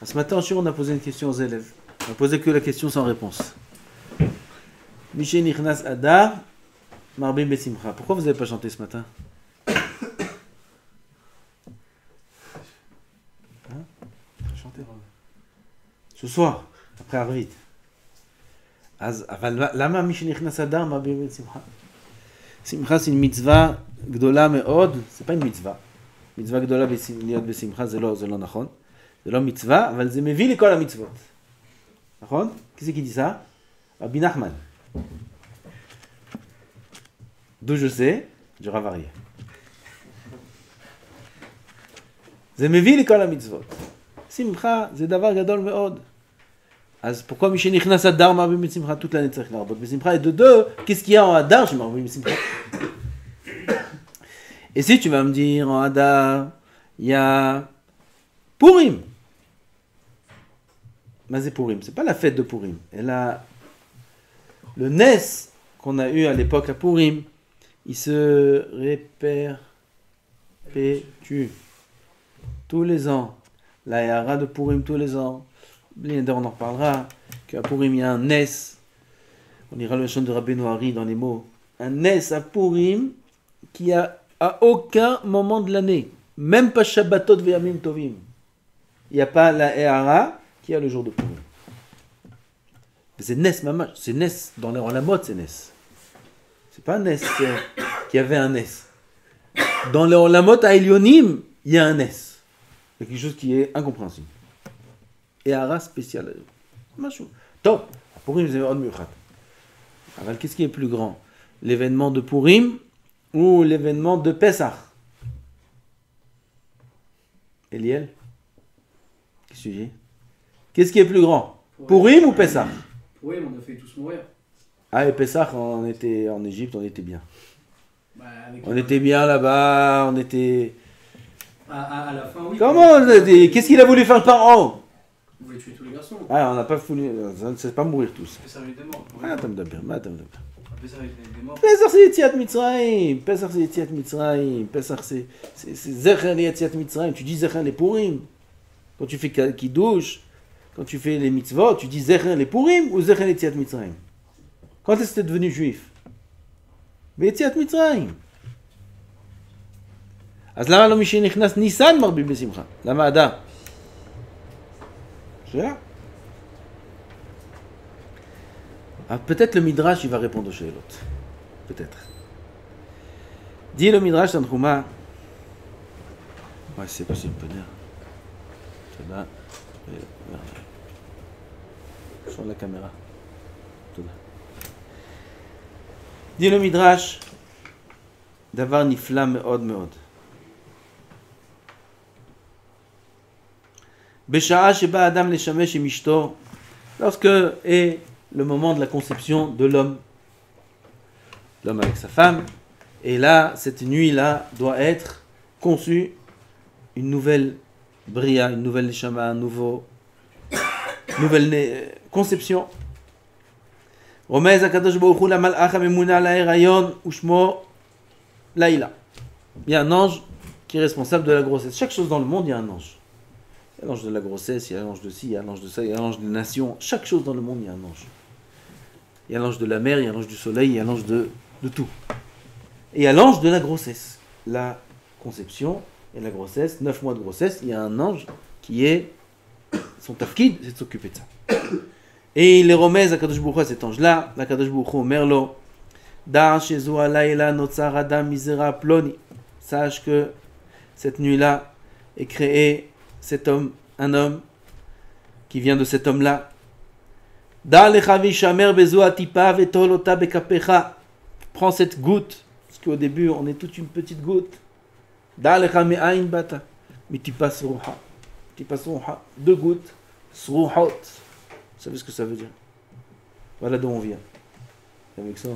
Ce matin, en shiur, on a posé une question aux élèves. On a posé que la question sans réponse. Mishe Nichnas Adar, Marbim Besimcha. Pourquoi vous n'avez pas chanté ce matin? Chanter ce soir, après Arvit. Lama Mishe Nichnas Adar, Marbim Besimcha. Simcha, c'est une mitzvah gdola me'od. C'est pas une mitzvah. Mitzvah gdola besimcha, זה לא נכון. זה לא מצווה, אבל זה מביא לכל המצוות. נכון? Qui c'est qui dit ça? Rabbi Nachman. D'où je sais, du Rav Aryeh. זה מביא לכל המצוות. שמחה זה דבר גדול מאוד. אז pourquoi מי שנכנס אדר מרבים בשמחה toute l'année צריך להרבות בשמחה? Et de deux, qu'est-ce qu'il y a en Adar chez מרבים בשמחה? Et si tu vas me dire en Adar, il y a Purim. Mais c'est Purim, c'est pas la fête de Purim. Et là, le Nes qu'on a eu à l'époque à Purim, il se répétue tous les ans. La Yara de Purim tous les ans. On en reparlera. Qu'à Purim, il y a un Nes. On ira le chant de Rabbeinu Hari dans les mots. Un Nes à Purim qui a à aucun moment de l'année, même pas Shabbatot ve'yamim tovim, il n'y a pas la Ehara qui a le jour de Purim. C'est Nes Mamash, c'est Nes dans les Olamot, c'est Nes. C'est pas un Nes qui avait un Nes. Dans les Olamot à Elyonim, il y a un Nes. Il y a quelque chose qui est incompréhensible. Ehara spéciale. Top. Purim c'est Od Miuchat. Alors qu'est-ce qui est plus grand? L'événement de Purim ou l'événement de Pessah? Eliel? Qu'est-ce qui est plus grand? Purim ou Pessah? Purim, on a fait tous mourir. Ah, et Pessah, on était en Égypte, on était bien. On était bien là-bas, on était... À la fin, oui. Comment? Qu'est-ce qu'il a voulu faire le parent? Vous voulez tuer tous les garçons. Ah, on n'a pas voulu... Ça ne sait pas mourir tous. Pessah avec des morts. Ah, t'as me bien. Pessah avec des morts. Pessah c'est Yetziat Mitzrayim. Pessah c'est Yetziat Mitzrayim. Pessah c'est Zecher le Yetziat Mitzrayim. Tu dis Zecher les Purim. Quand tu fais Kiddush, quand tu fais les mitzvot, tu dis Zecher les Purim ou Zecher le Yetziat Mitzrayim. Quand est-ce que tu es devenu juif? Yetziat Mitzrayim. אז למה לא מי שנכנס ניסן מרבים בשמחה? למה אדר? שאלה. Peut-être le Midrash il va répondre aux Shaelot. Peut-être. Dit le Midrash dans Trouma. Ouais, c'est possible, peut dire. C'est là. Sur la caméra. Dit le Midrash. Davar nifla meod meod. Besha'a sheba adam leshamesh imishto. Lorsque est le moment de la conception de l'homme avec sa femme, et là, cette nuit-là doit être conçue une nouvelle bria, une nouvelle neshama, nouvelle conception. Romez akadosh baruch hu la malach hamemuna la herayon ushmo laila. Il y a un ange qui est responsable de la grossesse. Chaque chose dans le monde, il y a un ange. Il y a l'ange de la grossesse, il y a l'ange de ci, il y a l'ange de ça, il y a l'ange des nations. Chaque chose dans le monde, il y a un ange. Il y a l'ange de la mer, il y a l'ange du soleil, il y a l'ange de tout. Et il y a l'ange de la grossesse. La conception et la grossesse, 9 mois de grossesse, il y a un ange qui est... Son tafkid, c'est de s'occuper de ça. Et il les remet à Kadosh Baruch Hu, cet ange-là. La Kadosh Baruch Hu, Merlo, Da shezu alayla notzar adam misera ploni. Sache que cette nuit-là est créé cet homme, un homme qui vient de cet homme-là. Prends cette goutte, parce qu'au début on est toute une petite goutte. Deux gouttes. Vous savez ce que ça veut dire? Voilà d'où on vient. Avec ça,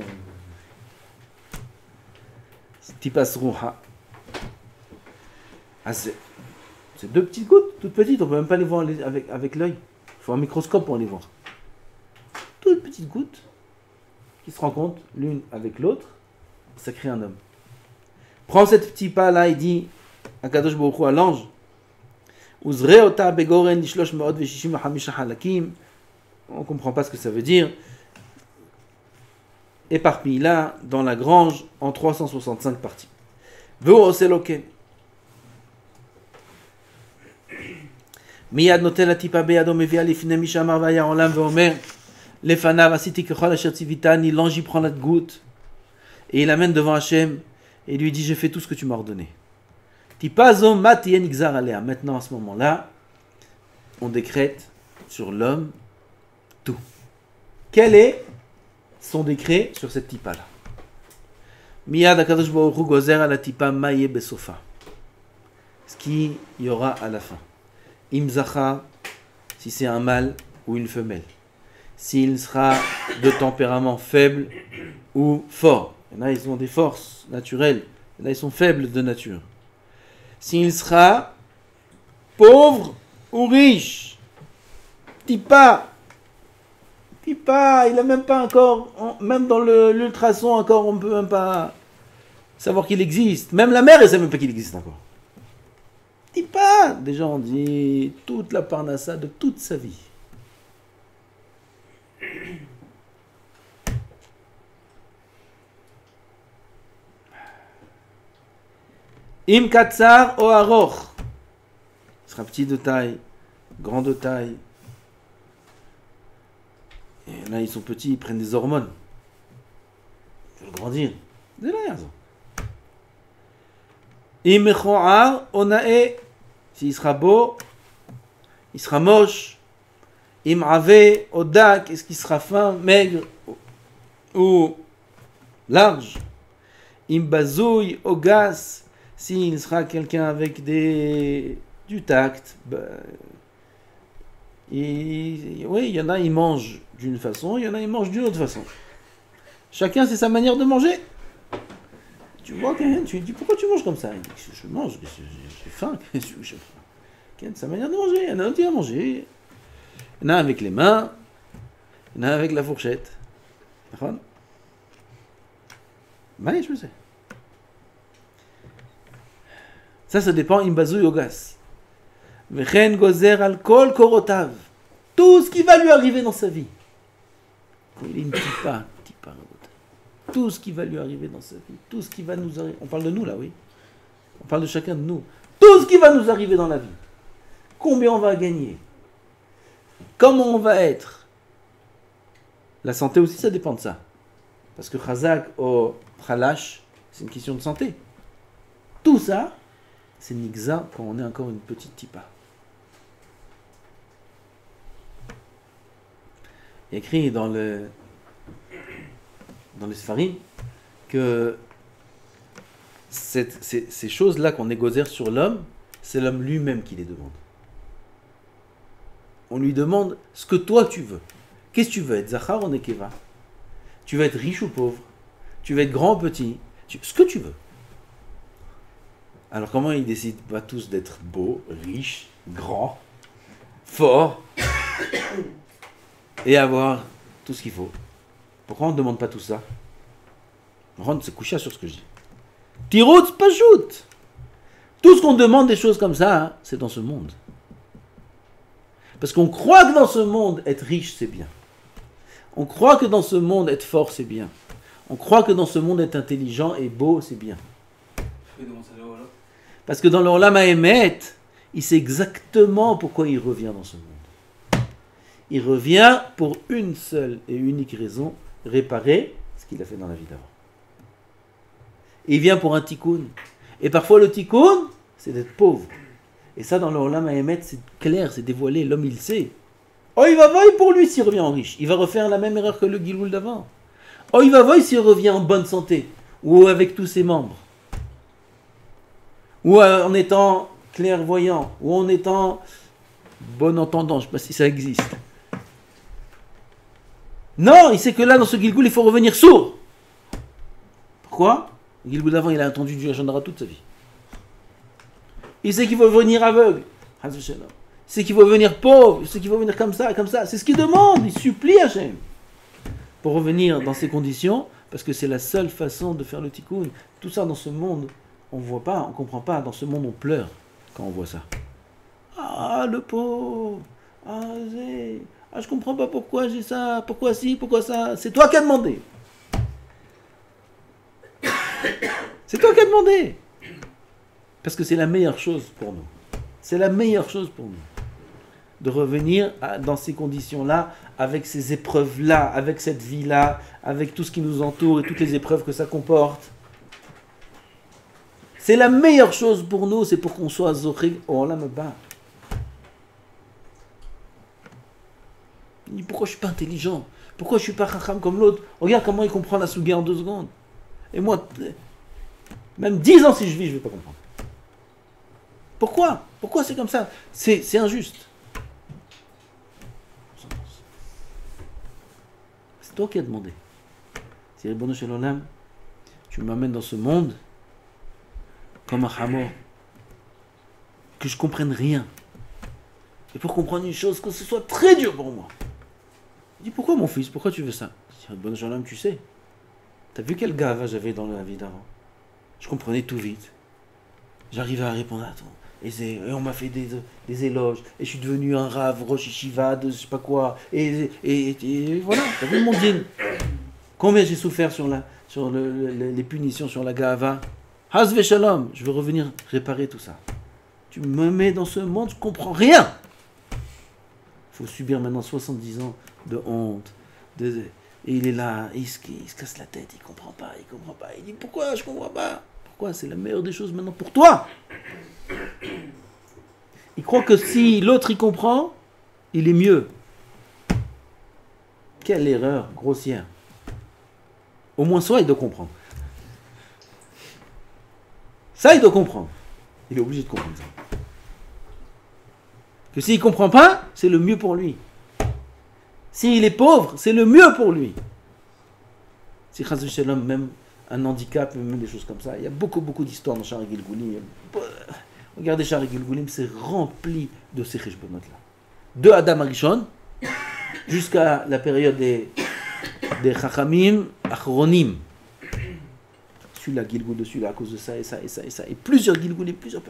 c'est deux petites gouttes, toutes petites, on peut même pas les voir avec l'œil. Il faut un microscope pour les voir. Toutes petites gouttes qui se rencontrent l'une avec l'autre, ça crée un homme. Prends cette petite pas là et dit à Kadosh Baruch Hu, à l'ange, Uzreota begoren lishlosh me'od veshishim v'chamisha halakim. On ne comprend pas ce que ça veut dire. Éparpille-la dans la grange en 365 parties. V'hu oseh lo ken. מיד נוטל הטיפה בידו מביאה לפני מי שאמר והיה עולם ואומר לפניו עשיתי ככל אשר ציוויתני, l'ange y prend la goutte et il l'amène devant Hachem et lui dit j'ai fait tout ce que tu m'as ordonné. Tipa zo mat yen igzar alea. Maintenant à ce moment-là on décrète sur l'homme tout. Quel est son décret sur cette tipa là? Miyad hakadosh baruch hu gozer ala tipa ma yeh besofa. Ce qu'il y aura à la fin. Imzacha, si c'est un mâle ou une femelle. S'il sera de tempérament faible ou fort. Il y en a, ils ont des forces naturelles. Il y en a, ils sont faibles de nature. S'il sera pauvre ou riche. Tipa, il n'a même pas encore, même dans l'ultrason encore, on ne peut même pas savoir qu'il existe. Même la mère, elle ne sait même pas qu'il existe encore. Pas. Déjà on dit toute la parnassa de toute sa vie. Im katsar o aroch. Il sera petit de taille, grand de taille. Et là ils sont petits, ils prennent des hormones. Ils veulent grandir. C'est la raison. Im mechoar o nae. S'il sera beau, il sera moche. Im ave odak, est-ce qu'il sera fin, maigre ou large? Im bazouille ogas, s'il sera quelqu'un avec du tact. Oui, il y en a, ils mangent d'une façon, il y en a, ils mangent d'une autre façon. Chacun, c'est sa manière de manger. Tu vois quelqu'un, tu dis pourquoi tu manges comme ça? Il dit je mange, j'ai faim. C'est sa manière de manger. Il y en a un qui va manger. Il y en a avec les mains, il y en a avec la fourchette. Mais je sais. Ça dépend. Imbazou yogas. Vechen gozer al kol korotav. Tout ce qui va lui arriver dans sa vie. Il est une tipa. Tout ce qui va lui arriver dans sa vie, tout ce qui va nous arriver. On parle de nous là, oui. On parle de chacun de nous. Tout ce qui va nous arriver dans la vie. Combien on va gagner? Comment on va être? La santé aussi, ça dépend de ça. Parce que Chazak ou Chalash, c'est une question de santé. Tout ça, c'est Nigza quand on est encore une petite tipa. Il y a écrit dans les Sfarim que ces choses-là qu'on négocière sur l'homme, c'est l'homme lui-même qui les demande. On lui demande ce que toi tu veux. Qu'est-ce que tu veux être? Zachar ou Nekeva? Tu veux être riche ou pauvre? Tu veux être grand ou petit? Ce que tu veux. Alors comment ils décident pas tous d'être beaux, riches, grands, forts et avoir tout ce qu'il faut? Pourquoi on ne demande pas tout ça? On rentre se coucher sur ce que je dis. Tiroutz pajout. Tout ce qu'on demande des choses comme ça, hein, c'est dans ce monde. Parce qu'on croit que dans ce monde, être riche, c'est bien. On croit que dans ce monde, être fort, c'est bien. On croit que dans ce monde, être intelligent et beau, c'est bien. Parce que dans le Olam HaEmet, il sait exactement pourquoi il revient dans ce monde. Il revient pour une seule et unique raison, réparer ce qu'il a fait dans la vie d'avant. Et il vient pour un tikkun. Et parfois le tikkun, c'est d'être pauvre. Et ça, dans le Olam HaEmet, c'est clair, c'est dévoilé, l'homme il sait. Oh, il va voir pour lui s'il revient en riche. Il va refaire la même erreur que le Giloul d'avant. Oh, il va voir s'il revient en bonne santé, ou avec tous ses membres. Ou en étant clairvoyant, ou en étant bon entendant, je ne sais pas si ça existe. Non, il sait que là, dans ce Gilgoul, il faut revenir sourd. Pourquoi? Le Gilgoul d'avant, il a entendu du Hachandara toute sa vie. Il sait qu'il faut venir aveugle. Il sait qu'il faut venir pauvre. Il sait qu'il faut venir comme ça, comme ça. C'est ce qu'il demande. Il supplie Hachem pour revenir dans ces conditions, parce que c'est la seule façon de faire le tikkun. Tout ça dans ce monde, on ne voit pas, on ne comprend pas. Dans ce monde, on pleure quand on voit ça. Ah, Ah, le pauvre. Ah, je comprends pas pourquoi j'ai ça, pourquoi ci, pourquoi ça. C'est toi qui as demandé. C'est toi qui as demandé. Parce que c'est la meilleure chose pour nous. C'est la meilleure chose pour nous. De revenir dans ces conditions-là, avec ces épreuves-là, avec cette vie-là, avec tout ce qui nous entoure et toutes les épreuves que ça comporte. C'est la meilleure chose pour nous, c'est pour qu'on soit zoché au olam haba. Pourquoi je ne suis pas intelligent? Pourquoi je ne suis pas chacham comme l'autre? Regarde comment il comprend la sougha en 2 secondes. Et moi, même 10 ans si je vis, je ne vais pas comprendre. Pourquoi? Pourquoi c'est comme ça? C'est injuste. C'est toi qui as demandé. C'est Ribono Shel Olam, tu m'amènes dans ce monde comme un hamor, que je comprenne rien. Et pour comprendre une chose, que ce soit très dur pour moi. Il dit, pourquoi mon fils? Pourquoi tu veux ça? Je dis, Ribono Shel Olam, tu sais. T'as vu quel gava j'avais dans la vie d'avant? Je comprenais tout vite. J'arrivais à répondre à tout. Et on m'a fait des éloges. Et je suis devenu un rave, rosh yeshiva, de je sais pas quoi. Et voilà, t'as vu mon din. Combien j'ai souffert sur les punitions sur la gava. Haz shalom, je veux revenir réparer tout ça. Tu me mets dans ce monde, je comprends rien. Il faut subir maintenant 70 ans de honte. Et il est là, il se casse la tête, il comprend pas. Il dit, pourquoi je comprends pas? Pourquoi? C'est la meilleure des choses maintenant pour toi. Il croit que si l'autre y comprend, il est mieux. Quelle erreur grossière. Au moins ça, il doit comprendre. Ça, il doit comprendre. Il est obligé de comprendre ça. Que s'il ne comprend pas, c'est le mieux pour lui. S'il est pauvre, c'est le mieux pour lui. Si Chas v'Shalom, même un handicap, même des choses comme ça, il y a beaucoup d'histoires dans Sha'ar Gilgulim. Regardez Sha'ar Gilgulim, c'est rempli de ces cheshbonot-là. De Adam Arishon jusqu'à la période des Chachamim Achronim. Celui-là, Gilgul dessus, là, à cause de ça, et ça, et ça, et ça. Et plusieurs Gilgulim, plusieurs.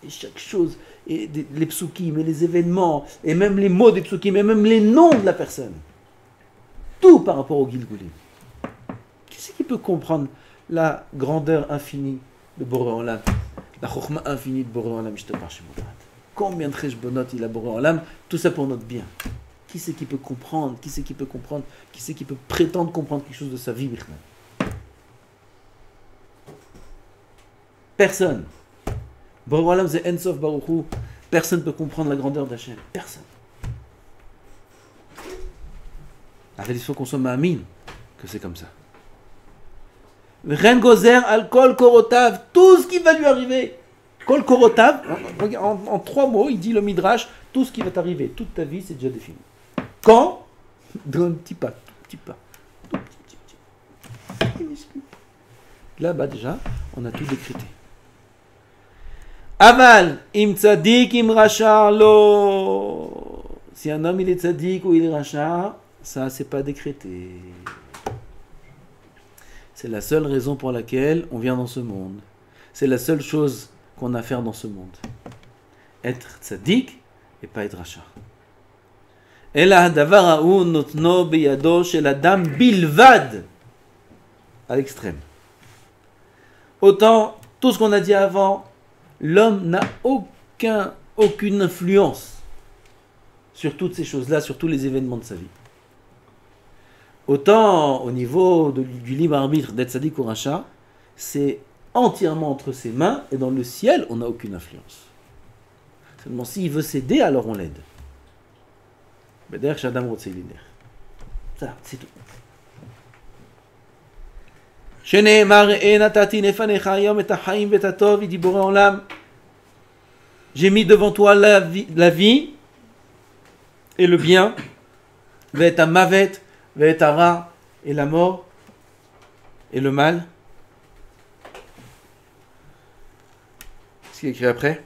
Et chaque chose, et les psukim, et les événements, et même les mots des psukim, et même les noms de la personne. Tout par rapport au Gilgulim. Qui c'est qui peut comprendre la grandeur infinie de Boré Olam? La chokhma infinie de Boré Olam, je te parle chez moi. Combien de cheshbonot il a Boré Olam? Tout ça pour notre bien. Qui c'est qui peut comprendre? Qui c'est qui peut comprendre? Qui c'est qui peut prétendre comprendre quelque chose de sa vie? Personne. Boré Olam, c'est Ensof Baruch Hu. Personne ne peut comprendre la grandeur d'Hachem. Personne. Alors il faut qu'on soit ma'amin que c'est comme ça. Ren gozer al kol korotav, tout ce qui va lui arriver. Kol korotav, en 3 mots, il dit le midrash, tout ce qui va t'arriver, toute ta vie, c'est déjà défini. Quand? D'un petit pas, tout petit pas. Tout petit. Là-bas déjà, on a tout décrété. Aval, im tzadik, im rachar lo. Si un homme il est tzadik ou il est rachar, ça c'est pas décrété. C'est la seule raison pour laquelle on vient dans ce monde. C'est la seule chose qu'on a à faire dans ce monde. Être tzaddik et pas être rachar. Ela hadavar ha'u notno beyado shel adam bilvad. À l'extrême. Autant, tout ce qu'on a dit avant, l'homme n'a aucune influence sur toutes ces choses-là, sur tous les événements de sa vie. Autant au niveau du libre arbitre d'être tzaddik ou rachar, c'est entièrement entre ses mains, et dans le ciel, on n'a aucune influence. Seulement s'il veut s'aider, alors on l'aide. Ça, c'est tout. J'ai mis devant toi la vie et le bien, et mavet, et ra, et la mort, et le mal. Ce qui est écrit après.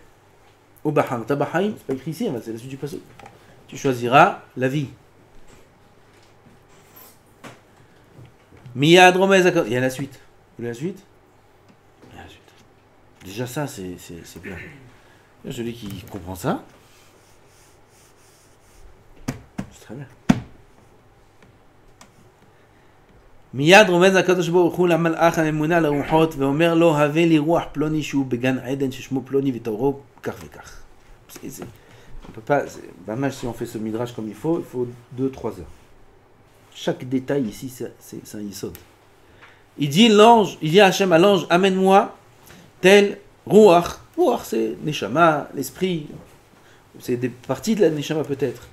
Ou baham, tabahaim, c'est pas écrit ici, c'est la suite du passage. Tu choisiras la vie. Miyad romez, il y a la suite. Vous voulez la suite? Il y a la suite. Déjà ça, c'est bien. Celui qui comprend ça, c'est très bien. מיד רומז הקדוש ברוך הוא למלאך הממונה לרוחות ואומר לו הבא לי רוח פלוני שהוא בגן עדן ששמו פלוני ותורו כך וכך. On peut pas, ben, si on fait ce midrash comme il faut 2-3 heures. Chaque détail ici c'est un yisod. Il dit l'ange, il dit à Hachem à l'ange, amène-moi tel ruach. Ruach c'est neshama, l'esprit, c'est des parties de la neshama peut-être.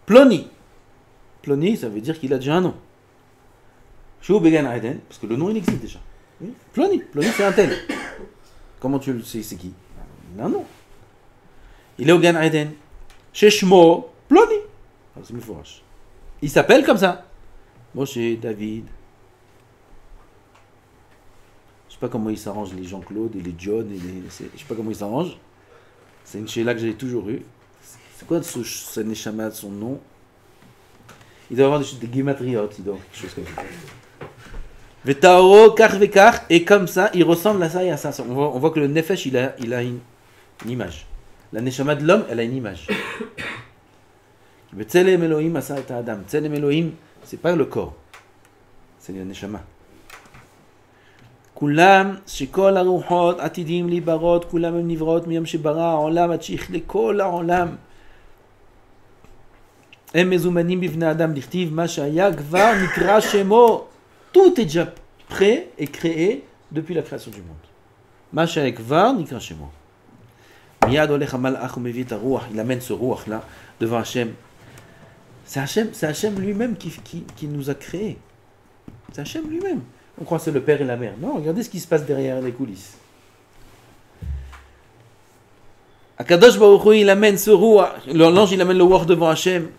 Ploni. Ploni ça veut dire qu'il a déjà un nom. Shou Began Aiden, parce que le nom il existe déjà. Oui. Ploni c'est un tel. Comment tu le sais, c'est qui? Il a un nom. Il est au Gan Aiden. Sheshmo Ploni. C'est Mefourash. Il s'appelle comme ça. Moshe, David. Je sais pas comment ils s'arrangent les Jean-Claude et les John et les. Je sais pas comment ils s'arrangent. C'est une chéla que j'ai toujours eue. C'est quoi ce neshama de son nom? Il doit avoir des guématriotes, il doit avoir quelque chose comme ça. Vetaoro kar vekar, et comme ça, il ressemble à ça et à ça. On voit que le nefesh, il a une image. La neshama de l'homme, elle a une image. Tselem Elohim asa et Adam. Tselem Elohim, c'est pas le corps, c'est le neshama. כולם, שכל הרוחות עתידים להיברות, כולם הם נבראות מיום שברא העולם עד שיכלה כל העולם. הם מזומנים בבני אדם לכתיב מה שהיה כבר נקרא שמו. Tout est déjà prêt et créé depuis la création du monde. מה שהיה כבר נקרא שמו. מיד הולך המלאך ומביא את הרוח, il amène ce roi là devant Hachem. C'est Hachem lui-même qui nous a créés. C'est Hachem lui-même. On croit que c'est le père et la mère. Non, regardez ce qui se passe derrière les coulisses. Akadosh Baruch Hu, il amène ce roi, l'ange il amène le roi devant Hachem.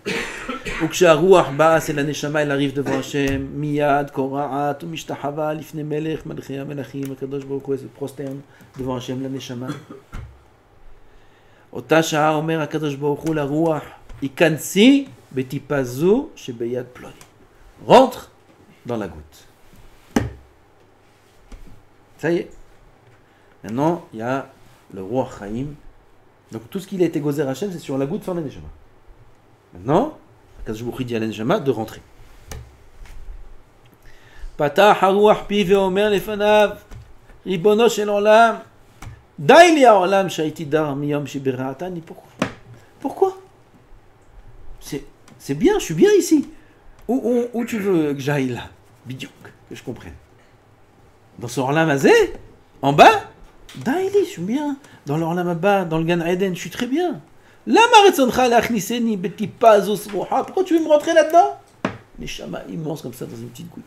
Ou que ruach ba, c'est la neshama, elle arrive devant Hachem. Miyad, kora'at, mishtahava, lifne melech, malchia, melachim, Akadosh Baruch Hu, elle se prosterne devant Hachem, la neshama. Ota sha'a omer Akadosh Baruch Hu, la ruach, ikansi, betipazu, shebeyad ploni. Rentre dans la goutte. Ça y est. Maintenant, il y a le roi Chaim. Donc tout ce qui a été gozer Hachem, c'est sur la goutte fin de Neshama. Maintenant, Akadosh Baruch Hu dit à la Neshama de rentrer. Patah haruach pi veomer lefanav, ribono shel olam, dai li haolam shaiti dar miyom shebira'atani. Pourquoi? C'est bien, je suis bien ici. Où tu veux que j'aille là? Bidiouk, que je comprenne. Dans ce Olam Hazé, en bas, Daïli, je suis bien. Dans le Olam Abba, dans le Gan Eden, je suis très bien. Pourquoi tu veux me rentrer là-dedans? Les chamas immenses comme ça dans une petite goutte.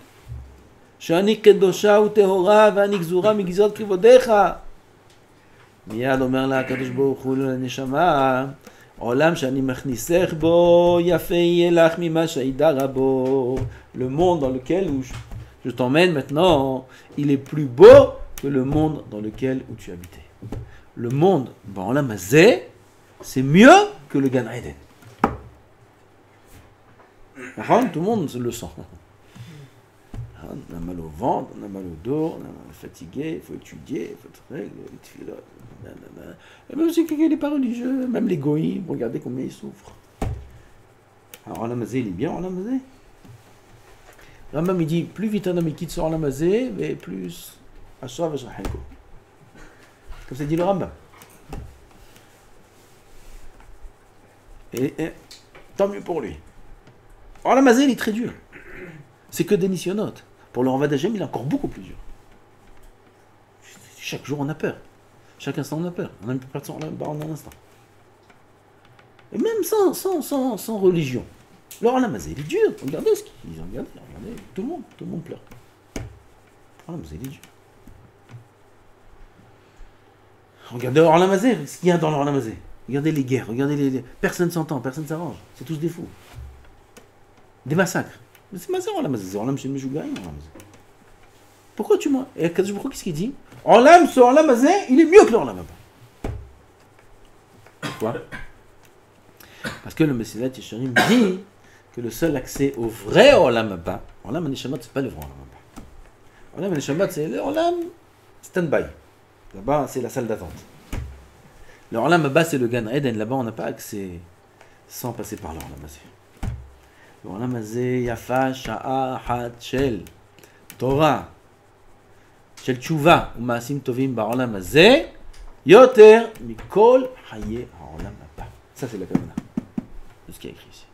Shani kedosha ou tehora v'ani gzura migizot krivodecha. Miyad omer la Kadosh Baruch Hu l'neshama. Olam shani machnisech bo yafei yelach mima shaidara bo. Le monde dans lequel je t'emmène maintenant, il est plus beau que le monde dans lequel où tu habitais. Le monde, bon là, mazé, c'est mieux que le Gan Eden. Tout le monde le sent. On a mal au ventre, on a mal au dos, on est fatigué, il faut étudier, il faut être règle, et même si quelqu'un n'est pas religieux, même les goïms, regardez combien ils souffrent. Alors on a mazé, il est bien, on a mazé. Rambam il dit, plus vite un homme il quitte ce Olam Hazé, mais plus Ashra v'Shrahenko. Comme ça dit le Rambam. Et tant mieux pour lui. Olam Hazé il est très dur. C'est que des nisyonotes. Pour le Ravad Hashem il est encore beaucoup plus dur. Chaque jour on a peur. Chaque instant on a peur. On a même peur de son Olam en un instant. Et même sans religion. Le Olam Hazé, il est dur. Regardez ce qu'ils ont regardé. Regardez, tout le monde pleure. Le Olam Hazé, il est dur. Regardez le Olam Hazé, ce qu'il y a dans le Olam Hazé. Regardez les guerres, regardez les... Personne s'entend, personne s'arrange. C'est tous des fous. Des massacres. Mais c'est massacre, Olam Hazé. C'est Olam chez Mejougaïm, Olam Hazé. Pourquoi tu m'as... Et Kadosh Baruch Hu, qu'est-ce qu'il dit? Ce Olam Hazé, il est mieux que le Olam Haba. Pourquoi? Parce que le Mesilat Yesharim dit que le seul accès au vrai Olam Haba, Olam HaNeshamot, c'est pas le vrai Olam Haba. Olam HaNeshamot, c'est le Olam stand-by. Là-bas, c'est la salle d'attente. Le Olam Haba, c'est le Gan Eden. Là-bas, on n'a pas accès sans passer par le Olam Hazé. Le Olam Hazé, Yafa, Sha'a, Had, Shel, Torah, Shel Tshuva, Umaasim Tovim, Ba'olam Hazé, Yoter, Mikol, Haye, Ha'olam Haba. Ça, c'est la Kavanah. C'est ce qui est écrit ici.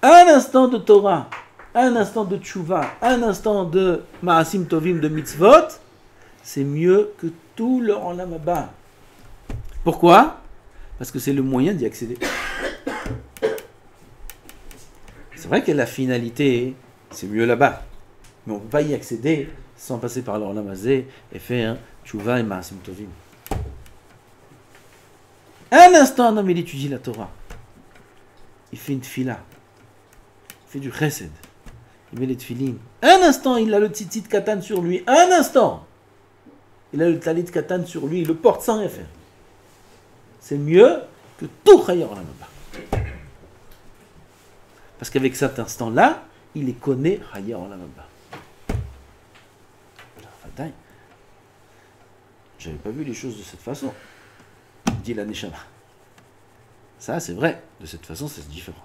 Un instant de Torah, un instant de Tshuva, un instant de Maasim Tovim, de Mitzvot, c'est mieux que tout le Olam Haba. Pourquoi? Parce que c'est le moyen d'y accéder. C'est vrai que la finalité, c'est mieux là-bas. Mais on ne peut pas y accéder sans passer par le Olam Hazé et faire Tshuva et Maasim Tovim. Un instant, un homme, il étudie la Torah. Il fait une tfila. Il fait du chesed. Il met les tfilines. Un instant, il a le tzitzit katan sur lui. Un instant. Il a le talit katan sur lui. Il le porte sans rien faire. C'est mieux que tout Chaya Olam Haba. Parce qu'avec cet instant-là, il les connaît Chaya Olam Haba. J'avais pas vu les choses de cette façon, dit la Neshama. Ça, c'est vrai. De cette façon, c'est différent.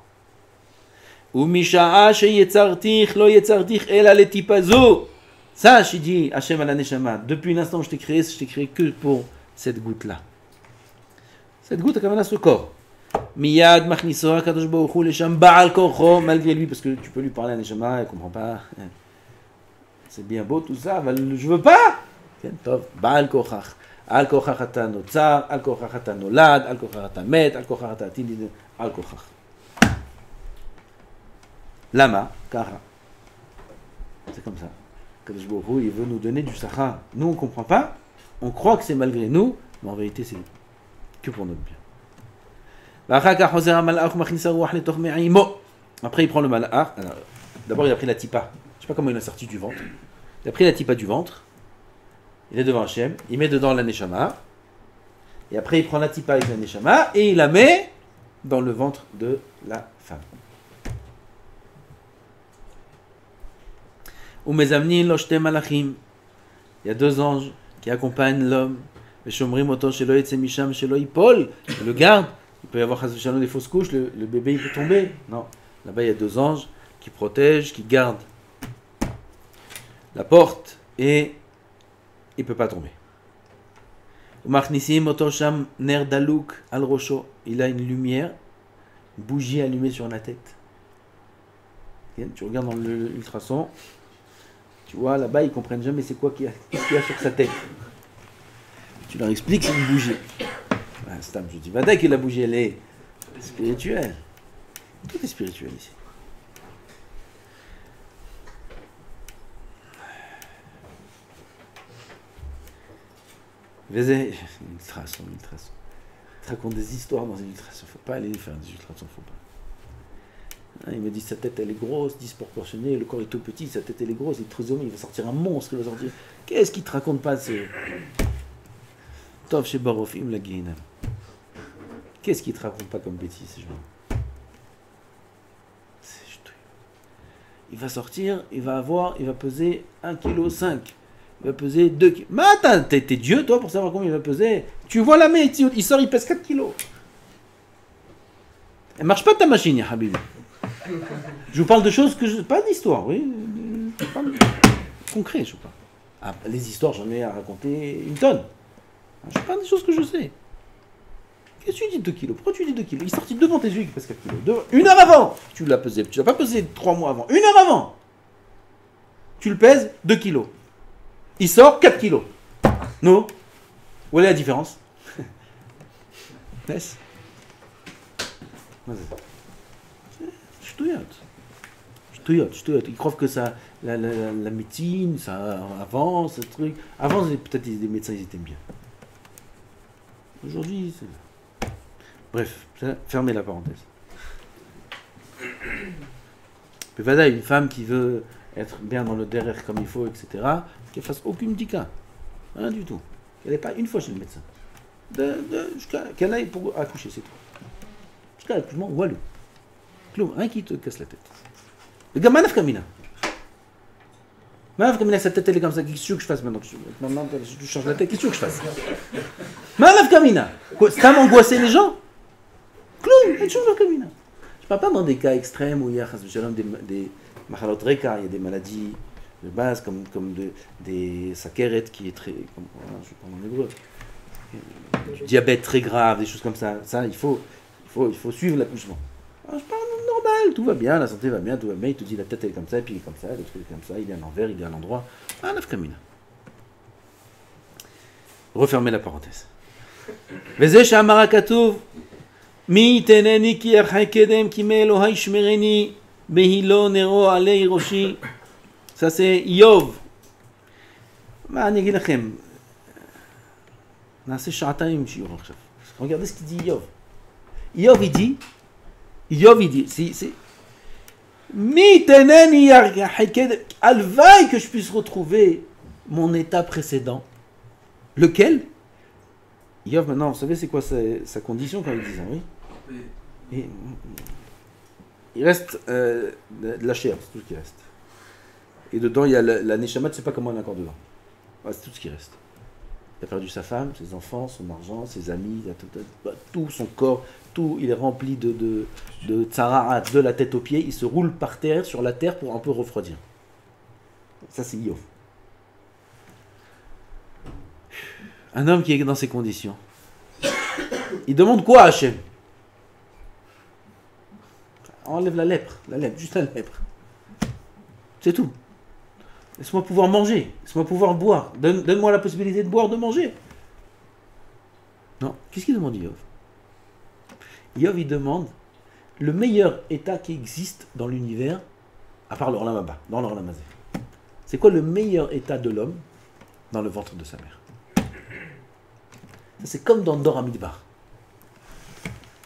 Umisha'a sheyetzartich lo yetzartich ela letipazo. Sache, il dit Hachem à la Neshama, depuis l'instant où je t'ai créé que pour cette goutte-là. Cette goutte a quand même ce corps. Miyad machniso hakadosh baruch hu lesham ba'al korcho, malgré lui, parce que tu peux lui parler à la Neshama, elle comprend pas. C'est bien beau tout ça, mais je veux pas. Ba'al korchach. Al korchach ata notzar, al korchach ata nolad, al korchach ata met, al korchach ata atid, al korchach. Lama, kara. C'est comme ça. Kadosh Baruch Hu, il veut nous donner du sachar. Nous, on ne comprend pas. On croit que c'est malgré nous, mais en vérité, c'est que pour notre bien. Après, il prend le malach. D'abord, il a pris la tipa. Je ne sais pas comment il l'a sorti du ventre. Il a pris la tipa du ventre. Il est devant Hachem. Il met dedans la neshama. Et après, il prend la tipa avec la neshama et il la met dans le ventre de la femme. Il y a deux anges qui accompagnent l'homme. Le garde. Il peut y avoir des fausses couches, le bébé il peut tomber. Non. Là-bas il y a deux anges qui protègent, qui gardent la porte et il ne peut pas tomber. Il a une lumière, une bougie allumée sur la tête. Tu regardes dans l'ultrason, tu vois là-bas ils ne comprennent jamais c'est quoi qu'il y a sur sa tête. Tu leur expliques c'est une bougie. Stam, je dis, dès que la bougie elle est spirituelle. Tout est spirituel ici. Vas-y, ultrason. Il te raconte des histoires dans une ultrason. Faut pas aller faire des ultrasons, faut pas. Il me dit sa tête elle est grosse, disproportionnée, le corps est tout petit, sa tête elle est grosse, il est trisomique, il va sortir un monstre, il va sortir. Qu'est-ce qu'il te raconte pas c'est Tov chez Barofim la Guéhinam. Qu'est-ce qu'il te raconte pas comme bêtise ces gens? C'est juste. Il va sortir, il va peser 1,5 kg. Il va peser 2 kg. Mais attends, t'es Dieu toi pour savoir combien il va peser? Tu vois la main, il sort, il pèse 4 kg. Elle marche pas ta machine, ya Habibi. Je vous parle de choses que pas d'histoire, oui. Pas concret, je sais pas. Ah, les histoires, j'en ai à raconter une tonne. Je parle des choses que je sais. Qu'est-ce que tu dis 2 kilos? Pourquoi tu dis 2 kilos? Il est sorti devant tes yeux, il pèse 4 kilos. Une heure avant, tu l'as pesé. Tu l'as pas pesé 3 mois avant. Une heure avant, tu le pèses 2 kilos. Il sort 4 kilos. Non? Où est la différence? Laisse. Je ils croient que ça, la médecine, ça avance, ce truc. Avant, peut-être les médecins, ils étaient bien. Aujourd'hui, c'est... Bref, fermez la parenthèse. Pevada, une femme qui veut être bien dans le derrière comme il faut, etc., qu'elle fasse aucune dika. Rien du tout. Qu'elle n'ait pas une fois chez le médecin. Jusqu'à qu'elle aille pour accoucher, c'est tout. Jusqu'à l'accouchement, walou. Rien qui te casse la tête. Le gars, manaf kamina. Meuf, comme il a sa tête, elle est comme ça. Qu'est-ce que tu veux que je fasse maintenant? Maintenant, tu changes la tête. Qu'est-ce que tu veux que je fasse? Meuf, Kamina. C'est à m'angoisser les gens? Cloum, elle change la Kamina. Je parle pas dans des cas extrêmes où il y a des machalot reka, il y a des maladies de base comme des sakeret qui est très. Je vais prendre en hébreu. Du diabète très grave, des choses comme ça. Ça, il faut suivre l'accouchement. Je parle normal, tout va bien, la santé va bien, tout va bien. Il te dit la tête elle est comme ça, et puis il est comme ça, le truc est comme ça, il est à l'envers, il est à l'endroit. Ah, nafkamina. Refermez la parenthèse. Vezesh amara katouv mi teneni ki arhakedem ki me Elohai shmereni behilo nero alei roshi. Ça c'est Yov. מה אני אגיד לכם? נעשה שעתיים שיעור עכשיו. Regardez ce qu'il dit Yov. Yov il dit, c'est Miteneni arhakedem, alvaï que je puisse retrouver mon état précédent. Lequel? Yov, maintenant, vous savez c'est quoi sa condition quand il dit ça, oui? Et, il reste de la chair, c'est tout ce qui reste. Et dedans, il y a la neshama, tu ne sais pas comment elle est encore dedans. Ouais, c'est tout ce qui reste. Il a perdu sa femme, ses enfants, son argent, ses amis, tout son corps, tout, il est rempli de tsaraat, de la tête aux pieds, il se roule par terre, sur la terre pour un peu refroidir. Ça, c'est Yov. Un homme qui est dans ces conditions, il demande quoi à Hachem? Enlève la lèpre, juste la lèpre. C'est tout. Laisse-moi pouvoir manger, laisse-moi pouvoir boire. Donne-moi la possibilité de boire, de manger. Non, qu'est-ce qu'il demande Yov? Yov, il demande le meilleur état qui existe dans l'univers, à part l'Olam Haba, dans l'Olam Hazé. C'est quoi le meilleur état de l'homme dans le ventre de sa mère? C'est comme dans Dor Hamidbar.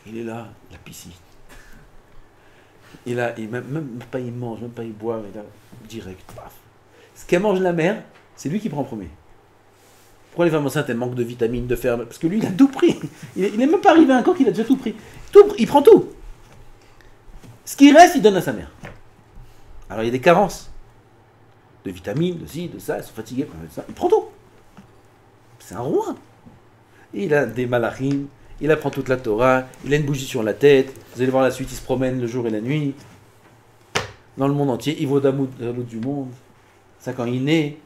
Il est là, la piscine. Il même pas il mange, même pas il boit, il a direct. Paf. Ce qu'elle mange la mère, c'est lui qui prend en premier. Pourquoi les femmes enceintes elles manquent de vitamines, de fer? Parce que lui il a tout pris. Il n'est même pas arrivé encore qu'il a déjà tout pris. Il prend tout. Ce qui reste, il donne à sa mère. Alors il y a des carences de vitamines, de ci, de ça, ils sont fatigués, il prend tout. C'est un roi. Il a des malachim, il apprend toute la Torah, il a une bougie sur la tête, vous allez voir la suite, il se promène le jour et la nuit, dans le monde entier, il vaut à l'autre du monde. Ça, quand il naît,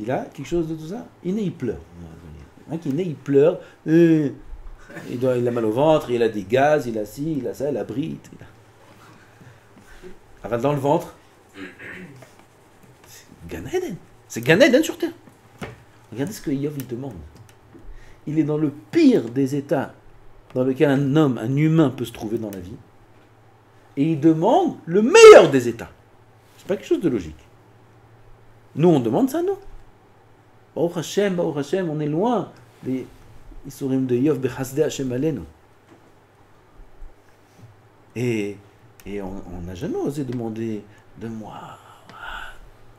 il a quelque chose de tout ça. Il naît, il pleure. Un qui naît, il pleure, il a mal au ventre, il a des gaz, il a ci, il a ça, il a brite. Alors, dans le ventre, c'est Gan Eden. C'est Gan Eden sur terre. Regardez ce que Yov il demande. Il est dans le pire des états dans lequel un homme, un humain peut se trouver dans la vie. Et il demande le meilleur des états. C'est pas quelque chose de logique. Nous, on demande ça, non? Baruch Hashem, on est loin des Isurim de Yov, Bechasde Hashem Alenu. Et on n'a jamais osé demander de moi.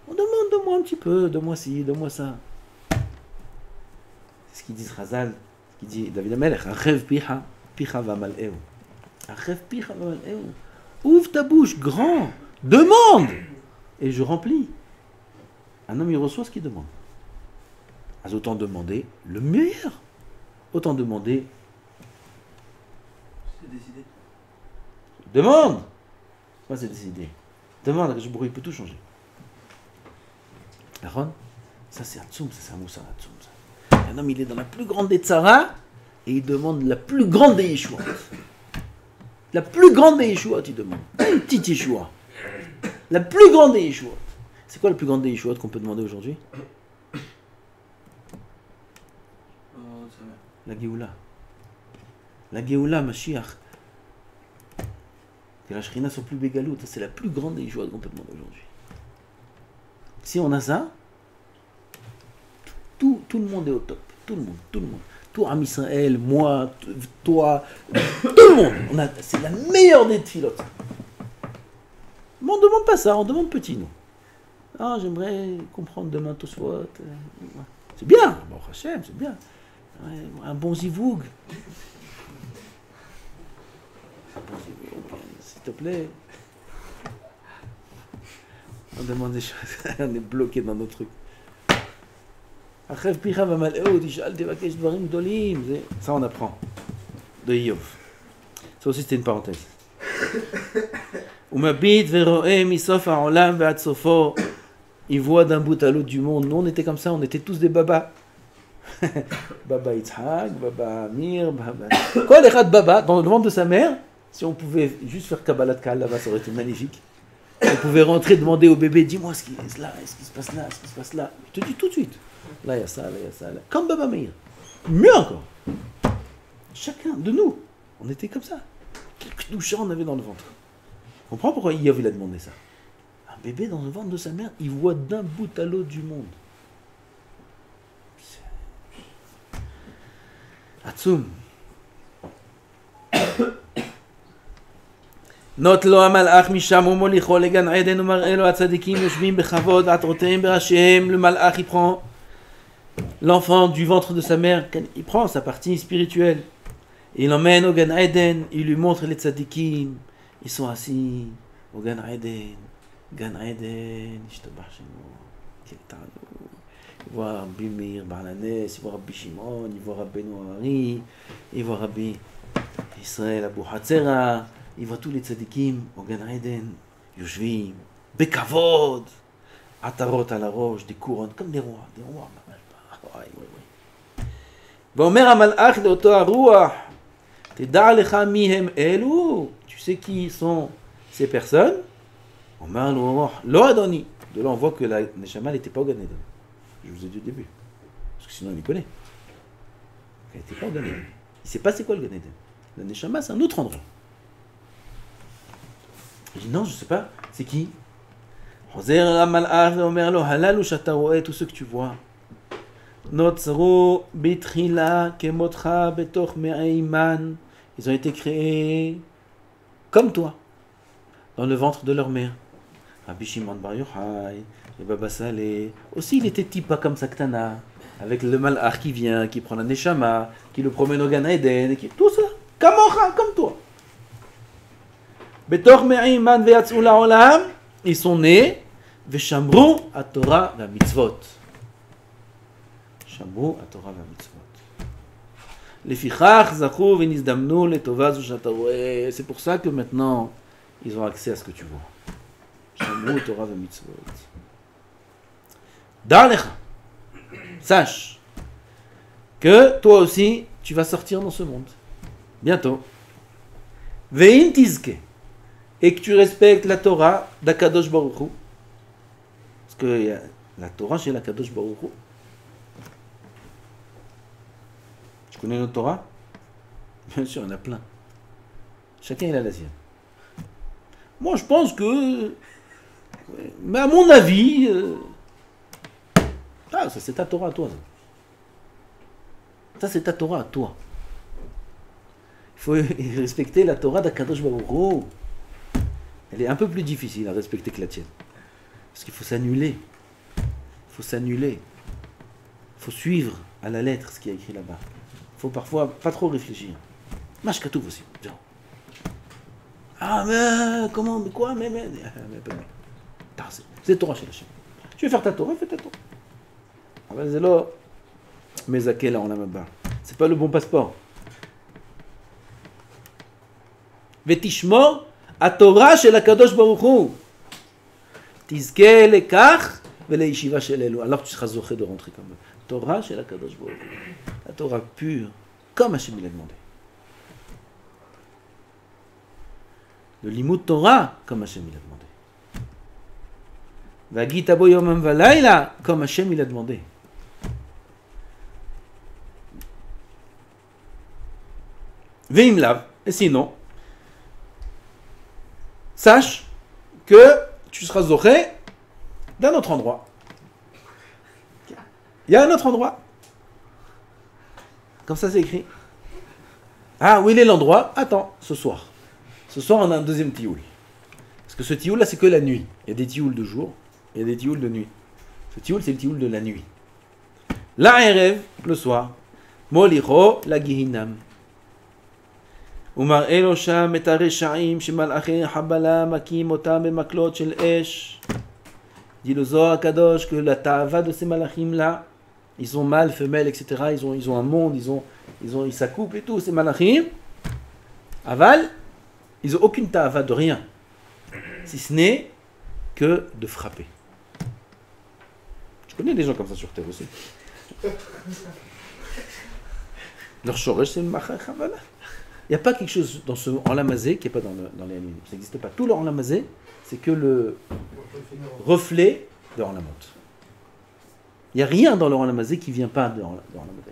On demande de moi un petit peu, de moi ci, de moi ça. C'est ce qu'il dit Razal, ce qu'il dit David Amelech, Achev picha vamal'eu. Achev picha vamal'eu. Ouvre ta bouche, grand, demande, et je remplis. Un homme, il reçoit ce qu'il demande. Alors, autant demander le meilleur. Autant demander. C'est décidé. Demande. Moi, c'est décidé. Demande, je il peut tout changer. Aaron, ça c'est Hatsoum, ça c'est un moussa Hatsoum. Un homme, il est dans la plus grande des tsaras et il demande la plus grande des Yeshua. La plus grande des Yeshua, il demande. Pas une petite Yeshua. La plus grande des Yeshua. C'est quoi la plus grande des Yeshua qu'on peut demander aujourd'hui? La Géoula. La Géoula, Mashiach. Que la Shrina soit plus bégaloute. C'est la plus grande des Yeshua qu'on peut demander aujourd'hui. Si on a ça, tout le monde est au top. Tout le monde. Tout Am Israël, moi, toi, tout le monde. C'est la meilleure des tfilotes. Mais on ne demande pas ça, on demande petit, nous. Ah, j'aimerais comprendre demain Tosfot. C'est bien, bon, Hachem, c'est bien. Ouais, un bon zivoug. Un bon zivoug, s'il te plaît. On demande des choses, on est bloqué dans nos trucs. Ça, on apprend de Yov. Ça aussi, c'était une parenthèse. Il voit d'un bout à l'autre du monde. Nous, on était comme ça, on était tous des babas. Baba Yitzhak, Baba Amir, Baba. Quoi, les rats de Baba, dans le ventre de sa mère, si on pouvait juste faire Kabbalat Kahal là-bas, ça aurait été magnifique. On pouvait rentrer, demander au bébé, dis-moi ce qui est là, ce qui se passe là, ce qui se passe là. Je te dis tout de suite. Là, il y a ça, là, il y a ça. Là. Comme Baba Meir. Mieux encore. Chacun de nous, on était comme ça. Quelques douchants on avait dans le ventre. On comprend pourquoi Yov il a demandé ça. Un bébé dans le ventre de sa mère, il voit d'un bout à l'autre du monde. Atzum. Not lo המלאך משם ומוליכו לגן עדן ומראה לו הצדיקים יושבים בכבוד עטרותיהם בראשיהם. Le malach il prend l'enfant du ventre de sa mère, il prend sa partie spirituelle et il l'emmène au Gan Eden, il lui montre les tzadikim, ils sont assis au Gan Eden, Ishtabach Shemo, quel tarot. Il voit Rabbi Meir Barlanès, il voit Rabbi Shimon, il voit Rabbeinu Hari, il voit Rabbi Israël Abu Hatzera, il voit tous les tzadikim au Gan Eden, Yoshvim, Bekavod, Atarot à la roche, des couronnes, comme des rois. ואומר המלאך לאותו הרוח, תדע לך מי הם אלו, tu sais qui sont ces personnes? אומר לו הרוח, לא אדוני. De là on voit que la Neshama n'était pas au Gan Eden. Je vous ai dit au début. Parce que sinon il connaît. Elle n'était pas au Gan Eden. Il ne sait pas c'est quoi le Gan Eden. La Neshama c'est un autre endroit. Il dit non, je ne sais pas. C'est qui? חוזר המלאך ואומר לו, הללו שאתה רואה, tout ce que tu vois. נוצרו בתחילה כמותך בתוך מעי מן. Ils ont été créés comme toi, dans le ventre de leur mère. Rabbi Shimon Bar Yochai, le Baba Saleh, aussi il était type pas comme Saktana, avec le malach qui vient, qui prend la Neshama, qui le promène au Gan Eden, tout ça, comme toi. בתוך מעי מן ויצאו לעולם, ils sont nés, ושמרו התורה והמצוות. שמרו התורה והמצוות. לפיכך זכו ונזדמנו לטובה זו שאתה רואה. C'est pour ça que maintenant ils ont accès à ce que tu vois. שמרו תורה ומצוות. דע לך, sache que toi aussi tu vas sortir dans ce monde bientôt. ואם תזכה et que tu respectes la Torah d'Akadosh Baruch Hu, parce que la Torah chez l'Akadosh Baruch Hu. Tu connais notre Torah? Bien sûr, il y en a plein. Chacun il a la sienne. Moi, je pense que, mais à mon avis, ça c'est ta Torah à toi. Ça c'est ta Torah à toi. Il faut respecter la Torah d'Akadosh Baruch Hu. Elle est un peu plus difficile à respecter que la tienne. Parce qu'il faut s'annuler. Il faut s'annuler. Il faut suivre à la lettre ce qui est écrit là-bas. Il faut parfois pas trop réfléchir. Mashkatouf aussi. Genre. Ah, mais comment, mais quoi, mais. C'est Torah chez la Shem. Tu veux faire ta Torah, fais ta Torah. Ah ben c'est là. Mais Zaké là, on l'a même pas. C'est pas le bon passeport. Vetishmor. התורה של הקדוש ברוך הוא תזכה לכך ולישיבה של אלו. Alors tu seras זוכה de rentrer comme eux. תורה של הקדוש ברוך הוא. La Torah pure, comme Hachem l'a demandé. Le limud Torah, comme Hachem l'a demandé. והגית בו יומם ולילה, comme Hachem l'a demandé. ואם לאו, et sinon, sache que tu seras zoché d'un autre endroit. Il y a un autre endroit. Comme ça c'est écrit. Ah, où il est l'endroit? Attends, ce soir. Ce soir on a un deuxième tioul. Parce que ce tioul là c'est que la nuit. Il y a des tiouls de jour, il y a des tiouls de nuit. Ce tioul c'est le tioul de la nuit. La erev, le soir. Molicho, la Gehinam. ומראה לו שם את הרשעים שמלאכי החבלה מכים אותם במקלות של אש. Dit le Zohar Kadosh que la ta'ava de ces malachim là, ils sont mâles, femelles, etc. Ils ont un monde, ils s'accouplent et tout, ces malachim. Aval, ils n'ont aucune ta'ava de rien, si ce n'est que de frapper. Je connais des gens comme ça sur Terre aussi. Leur shoresh, c'est le machar chavala. Il n'y a pas quelque chose dans ce enlamazé qui n'est pas dans les animaux. Ça n'existe pas. Tout leur enlamazé, c'est que le reflet de leur enlamot. Il n'y a rien dans leur enlamazé qui ne vient pas de leur enlamazé.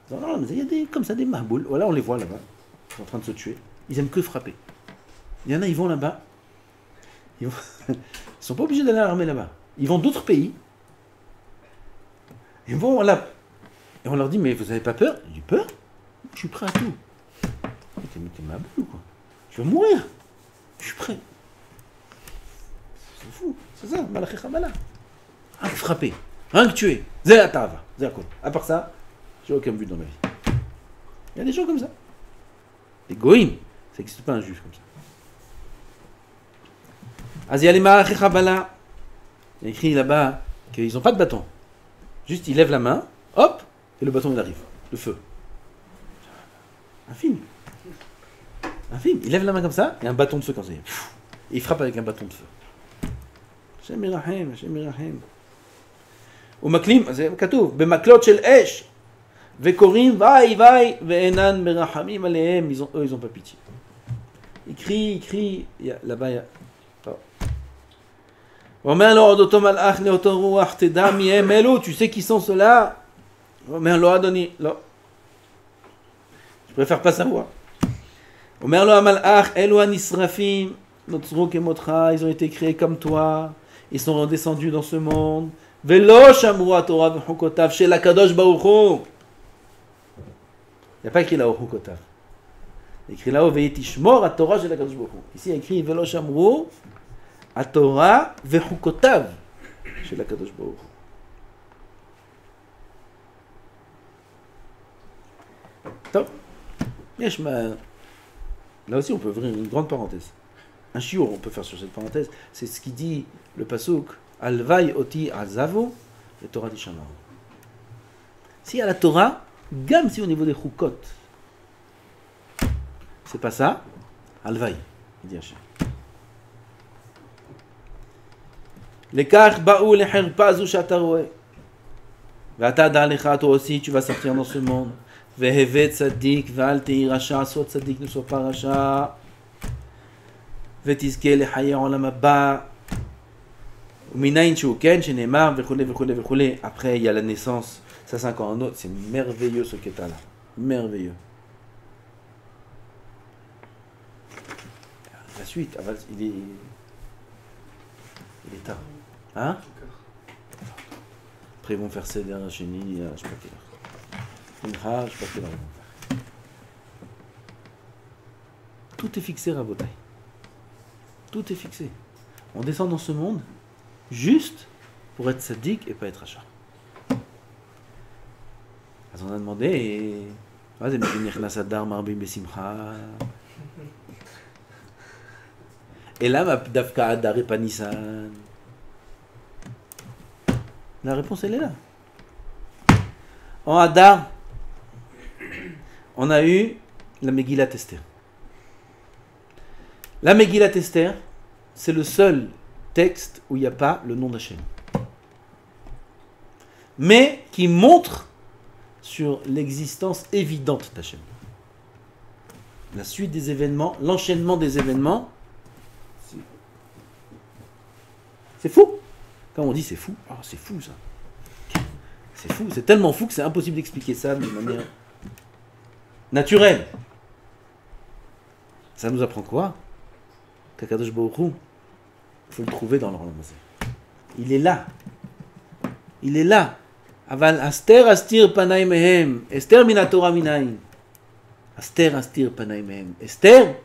Dans leur enlamazé, il y a des, comme ça, des mahbouls. Voilà, on les voit là-bas. Ils sont en train de se tuer. Ils aiment que frapper. Il y en a, ils vont là-bas. Ils ne sont pas obligés d'aller à l'armée là-bas. Ils vont d'autres pays. Ils vont là. Et on leur dit, mais vous n'avez pas peur? J'ai peur. Je suis prêt à tout. T'es ma boule ou quoi? Je vais mourir. Je suis prêt. C'est fou. C'est ça, malachi chabala. Rien que frapper. Rien que tuer. Zé la tava. Zé la côte. À part ça, j'ai aucun but dans ma vie. Il y a des gens comme ça. Des goïms. Ça n'existe pas un juif comme ça. As il y a les malachi chabala. Il y a écrit là-bas qu'ils n'ont pas de bâton. Juste, ils lèvent la main, hop, et le bâton il arrive. Le feu. Un film. Un film. Il lève la main comme ça, et un bâton de feu comme ça. Et il frappe avec un bâton de feu. Hashem Yirachem, Hashem Yirachem. ומקלים, זה כתוב, במקלות של אש, וקוראים ואי, ואינן מרחמים עליהם, eux ils ont pas pitié. Il crie, là-bas il y a... אומר לו עוד אותו מלאך לאותו רוח, תדע מי הם אלו, tu sais qui sont ceux-là? אומר לו אדוני, לא. Je préfère pas savoir. אומר לו המלאך, אלו הנשרפים, נוצרו כמותך, ils ont été créés comme toi, ils sont redescendus dans ce monde, ולא שמרו התורה וחוקותיו של הקדוש ברוך הוא. Il n'y a pas écrit là-haut חוקותיו. Il écrit là-haut, ותשמור התורה של הקדוש ברוך הוא. Ici il y a écrit, ולא שמרו התורה וחוקותיו של הקדוש ברוך הוא. טוב, יש מה... Là aussi on peut ouvrir une grande parenthèse. Un shiur on peut faire sur cette parenthèse, c'est ce qui dit le pasuk Alvai oti azavo et Torah tishamaru. Si à la Torah, même si au niveau des chukot, c'est pas ça, Alvai, il dit Hachem. לכך באו לחרפה זו שאתה רואה. ואתה דע לך, toi aussi, tu vas sortir dans ce monde. והווה צדיק ואל תהי רשע, sois צדיק, ne sois pas רשע. ותזכה לחיי העולם הבא. ומניין שהוא כן, שנאמר וכולי וכולי וכולי. Après, il y a la naissance. Ça, c'est encore un autre. C'est merveilleux ce qu'est là. Merveilleux. La suite, il est tard. Hein? Après ils vont faire Seder Hasheni, je sais pas quelle heure. Je sais pas quelle heure ils vont faire. Tout est fixé, Rabotai. Tout est fixé. On descend dans ce monde juste pour être sadique et pas être achat. Alors on a demandé et... Et là, ma dafka adar et panissan. La réponse, elle est là. En Hadar, on a eu la Megillat Esther. La Megillat Esther, c'est le seul texte où il n'y a pas le nom d'Hachem. Mais qui montre sur l'existence évidente d'Hachem. La suite des événements, l'enchaînement des événements, c'est fou. Quand on dit c'est fou, oh, c'est fou ça. C'est fou, c'est tellement fou que c'est impossible d'expliquer ça de manière naturelle. Ça nous apprend quoi? Qu'Akadosh Baruch Hu, il faut le trouver dans l'Olam Hazé. Il est là. Il est là. Aval Aster astir panay mehem. Esther min Torah minayin. Aster astir panay mehem. Esther,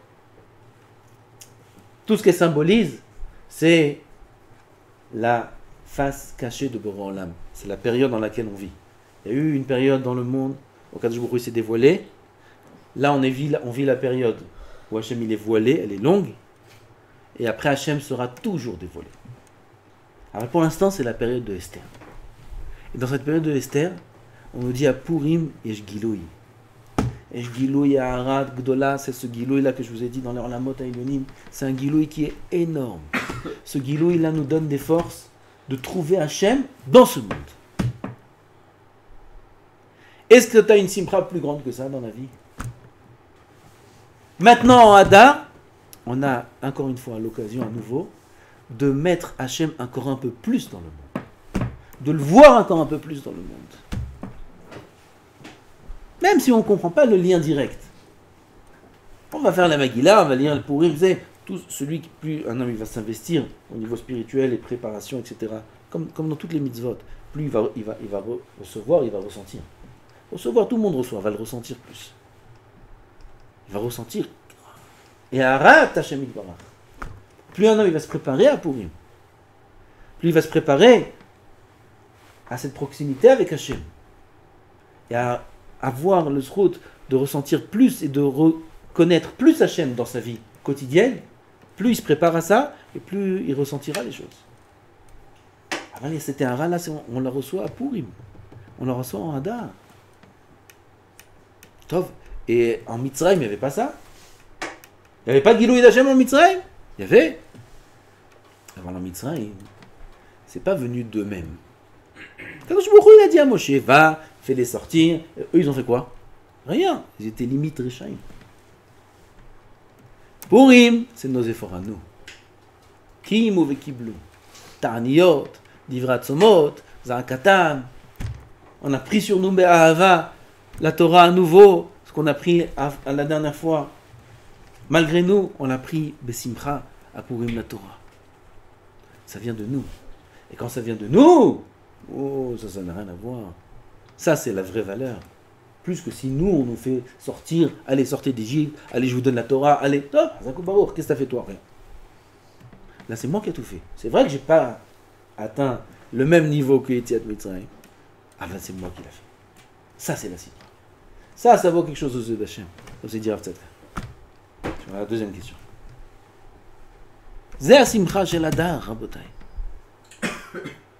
tout ce qu'elle symbolise, c'est la face cachée de Boré Olam. C'est la période dans laquelle on vit. Il y a eu une période dans le monde où Kadosh Baruch Hu s'est dévoilé. Là, on vit la période où Hachem il est voilé, elle est longue. Et après, Hachem sera toujours dévoilé. Alors pour l'instant, c'est la période de Esther. Et dans cette période de Esther, on nous dit à Purim, Yesh Giloui. Yesh Giloui Aharat Gdola, c'est ce Giloui là que je vous ai dit dans l'Orlamot Aïlonim. C'est un Giloui qui est énorme. Ce Giloui là nous donne des forces de trouver Hachem dans ce monde. Est-ce que tu as une simcha plus grande que ça dans la vie? Maintenant en Hadar, on a encore une fois l'occasion à nouveau de mettre Hachem encore un peu plus dans le monde. De le voir encore un peu plus dans le monde. Même si on ne comprend pas le lien direct. On va faire la Megillah, on va lire le Purim, vous savez, tout celui qui, plus un homme il va s'investir au niveau spirituel et préparation, etc., comme dans toutes les mitzvot, plus il va recevoir, il va ressentir. Recevoir, tout le monde reçoit, va le ressentir plus. Il va ressentir. Et Aharat Hashem Yitbarach. Plus un homme il va se préparer à Purim, plus il va se préparer à cette proximité avec Hashem. Et à avoir le zrout de ressentir plus et de reconnaître plus Hashem dans sa vie quotidienne, plus il se prépare à ça, et plus il ressentira les choses. Avant, c'était un rat, là, on la reçoit à Purim. On la reçoit en Hadar. Et en Mitzrayim, il n'y avait pas ça. Il n'y avait pas de Gilouï d'Hachem en Mitzrayim. Il y avait. Avant la Mitzrayim, c'est pas venu d'eux-mêmes. Kadosh Baruch Hu, il a dit à Moshe, va, fais-les sortir. Eux, ils ont fait quoi? Rien. Ils étaient limite Réchaïm. Purim, c'est nos efforts à nous. Kim ou vekiblu. Ta'aniyot, divrat somot, za'akatan. On a pris sur nous be'ahava la Torah à nouveau, ce qu'on a pris à la dernière fois. Malgré nous, on a pris besimcha à Purim la Torah. Ça vient de nous. Et quand ça vient de nous, oh, ça n'a rien à voir. Ça, c'est la vraie valeur. Plus que si nous, on nous fait sortir, allez, sortez d'Égypte, allez, je vous donne la Torah, allez, oh, Zakou Baruch, qu'est-ce que t'as fait toi? Rien. Là, c'est moi qui ai tout fait. C'est vrai que j'ai pas atteint le même niveau que Yetziat Mitzrayim. Ah ben, c'est moi qui l'ai fait. Ça, c'est la simcha. Ça vaut quelque chose aux yeux d'Hachem. Comme c'est dit Rav Tzadka. Sur la deuxième question. Zé a simcha shel Hadar, Rabotai.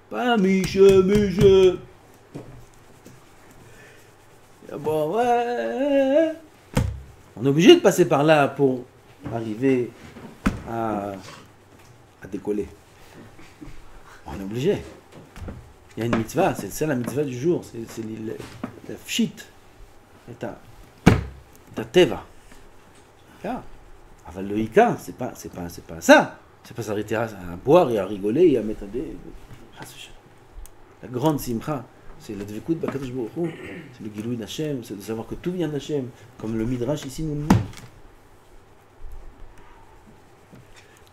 Pas Miche. Bon, ouais. On est obligé de passer par là pour arriver à décoller. On est obligé. Il y a une mitzvah, c'est ça la mitzvah du jour, c'est la pshit, ta teva. Aval le hika, c'est pas ça. C'est pas s'arrêter à boire et à rigoler et à mettre des. La grande simcha, c'est le dvekut bakadosh baruch hu, c'est le gilouï d'Hachem, c'est de savoir que tout vient d'Hachem, comme le midrash ici nous le montre.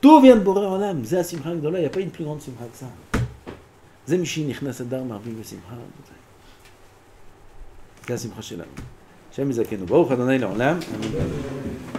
Tout vient de Boré Olam, c'est la simcha gdola, il n'y a pas une plus grande simcha que ça. זה מי שנכנס אדר מרבים בשמחה. זה השמחה שלנו. השם יזכנו. ברוך ה' לעולם. אמן.